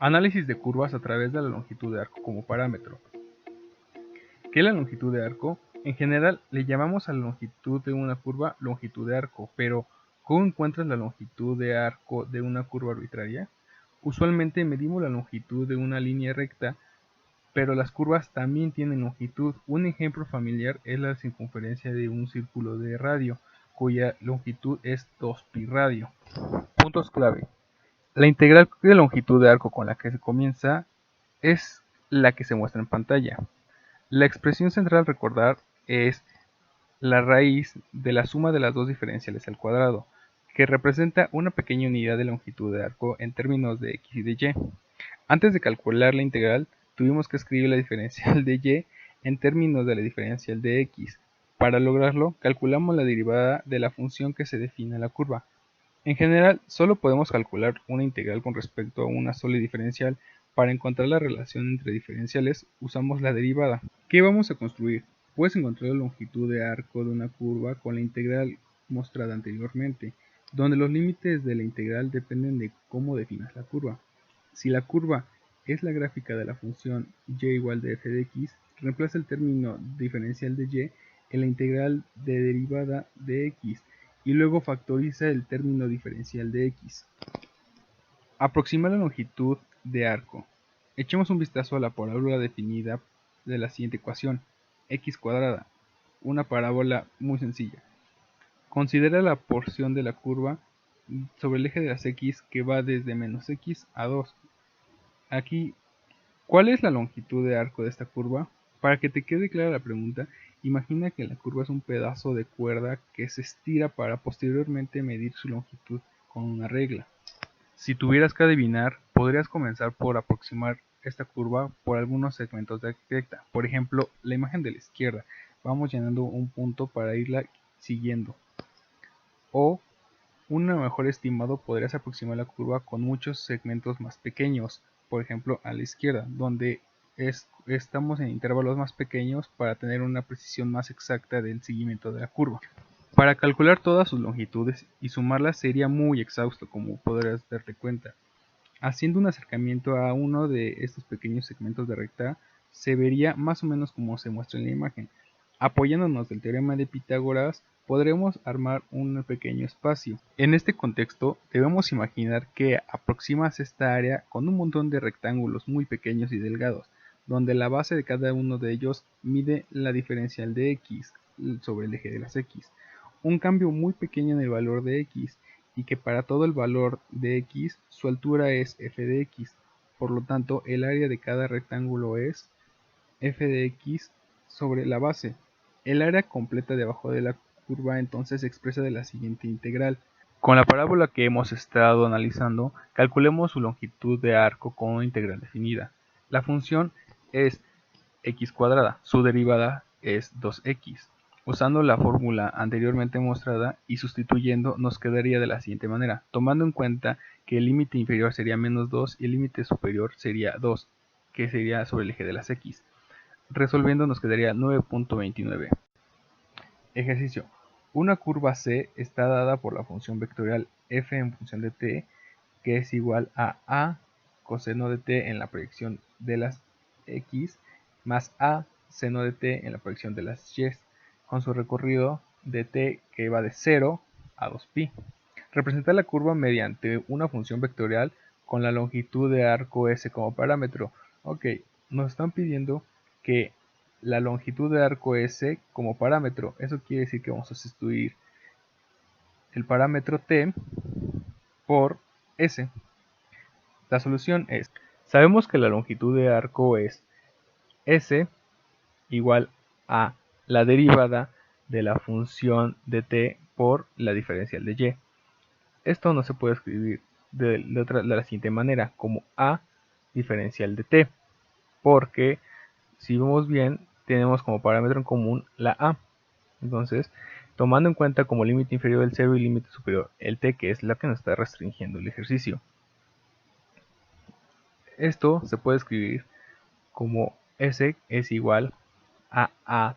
Análisis de curvas a través de la longitud de arco como parámetro. ¿Qué es la longitud de arco? En general le llamamos a la longitud de una curva longitud de arco, pero ¿cómo encuentras la longitud de arco de una curva arbitraria? Usualmente medimos la longitud de una línea recta, pero las curvas también tienen longitud. Un ejemplo familiar es la circunferencia de un círculo de radio, cuya longitud es 2pi radio. Puntos clave. La integral de longitud de arco con la que se comienza es la que se muestra en pantalla. La expresión central a recordar es la raíz de la suma de las dos diferenciales al cuadrado, que representa una pequeña unidad de longitud de arco en términos de x y de y. Antes de calcular la integral, tuvimos que escribir la diferencial de y en términos de la diferencial de x. Para lograrlo, calculamos la derivada de la función que se define en la curva. En general, solo podemos calcular una integral con respecto a una sola diferencial. Para encontrar la relación entre diferenciales, usamos la derivada. ¿Qué vamos a construir? Puedes encontrar la longitud de arco de una curva con la integral mostrada anteriormente, donde los límites de la integral dependen de cómo definas la curva. Si la curva es la gráfica de la función y igual de f de x, reemplaza el término diferencial de y en la integral de derivada de x, y luego factoriza el término diferencial de x. Aproximar la longitud de arco. Echemos un vistazo a la parábola definida de la siguiente ecuación, x cuadrada, una parábola muy sencilla. Considera la porción de la curva sobre el eje de las x que va desde menos x a 2. Aquí, ¿cuál es la longitud de arco de esta curva? Para que te quede clara la pregunta, imagina que la curva es un pedazo de cuerda que se estira para posteriormente medir su longitud con una regla. Si tuvieras que adivinar, podrías comenzar por aproximar esta curva por algunos segmentos de recta. Por ejemplo, la imagen de la izquierda. Vamos llenando un punto para irla siguiendo. O, un mejor estimado, podrías aproximar la curva con muchos segmentos más pequeños. Por ejemplo, a la izquierda, donde estamos en intervalos más pequeños para tener una precisión más exacta del seguimiento de la curva. Para calcular todas sus longitudes y sumarlas sería muy exhausto, como podrás darte cuenta. Haciendo un acercamiento a uno de estos pequeños segmentos de recta, se vería más o menos como se muestra en la imagen. Apoyándonos del teorema de Pitágoras, podremos armar un pequeño espacio. En este contexto, debemos imaginar que aproximas esta área con un montón de rectángulos muy pequeños y delgados, donde la base de cada uno de ellos mide la diferencial de x sobre el eje de las x. Un cambio muy pequeño en el valor de x, y que para todo el valor de x su altura es f de x. Por lo tanto, el área de cada rectángulo es f de x sobre la base. El área completa debajo de la curva entonces se expresa de la siguiente integral. Con la parábola que hemos estado analizando, calculemos su longitud de arco con una integral definida. La función es x cuadrada, su derivada es 2x. Usando la fórmula anteriormente mostrada y sustituyendo, nos quedaría de la siguiente manera, tomando en cuenta que el límite inferior sería menos 2 y el límite superior sería 2, que sería sobre el eje de las x. Resolviendo nos quedaría 9.29. Ejercicio. Una curva C está dada por la función vectorial f en función de t, que es igual a coseno de t en la proyección de las x, más a seno de t en la proyección de las y, con su recorrido de t que va de 0 a 2pi. Representar la curva mediante una función vectorial con la longitud de arco s como parámetro. Ok, nos están pidiendo que la longitud de arco s como parámetro. Eso quiere decir que vamos a sustituir el parámetro t por s. La solución es, sabemos que la longitud de arco es s igual a la derivada de la función de t por la diferencial de y. Esto no se puede escribir de la siguiente manera, como a diferencial de t, porque si vemos bien, tenemos como parámetro en común la a. Entonces, tomando en cuenta como límite inferior el 0 y límite superior el t, que es la que nos está restringiendo el ejercicio. Esto se puede escribir como s es igual a at.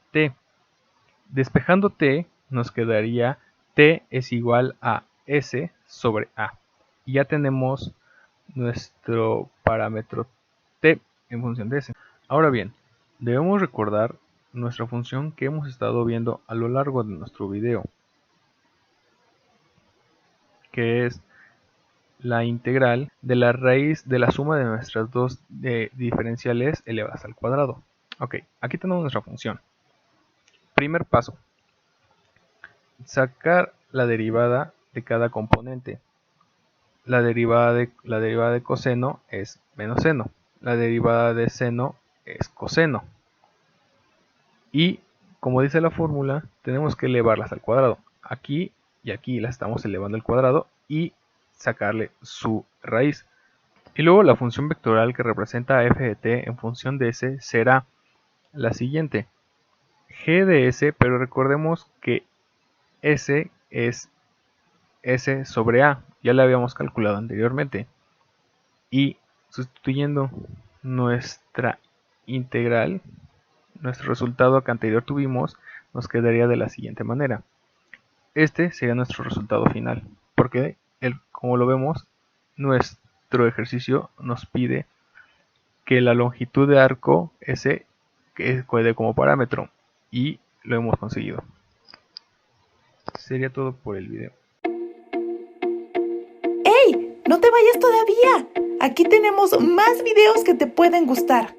Despejando t, nos quedaría t es igual a s sobre a. Y ya tenemos nuestro parámetro t en función de s. Ahora bien, debemos recordar nuestra función que hemos estado viendo a lo largo de nuestro video, que es la integral de la raíz de la suma de nuestras dos diferenciales elevadas al cuadrado. Ok, aquí tenemos nuestra función. Primer paso, sacar la derivada de cada componente. La derivada de coseno es menos seno. La derivada de seno es coseno. Y como dice la fórmula, tenemos que elevarlas al cuadrado. Aquí y aquí las estamos elevando al cuadrado y sacarle su raíz. Y luego la función vectorial que representa f de t en función de s será la siguiente. G de s, pero recordemos que s es s sobre a. Ya la habíamos calculado anteriormente. Y sustituyendo nuestra integral, nuestro resultado que anterior tuvimos, nos quedaría de la siguiente manera. Este sería nuestro resultado final, porque como lo vemos, nuestro ejercicio nos pide que la longitud de arco S quede como parámetro, y lo hemos conseguido. Sería todo por el video. ¡Hey! ¡No te vayas todavía! Aquí tenemos más videos que te pueden gustar.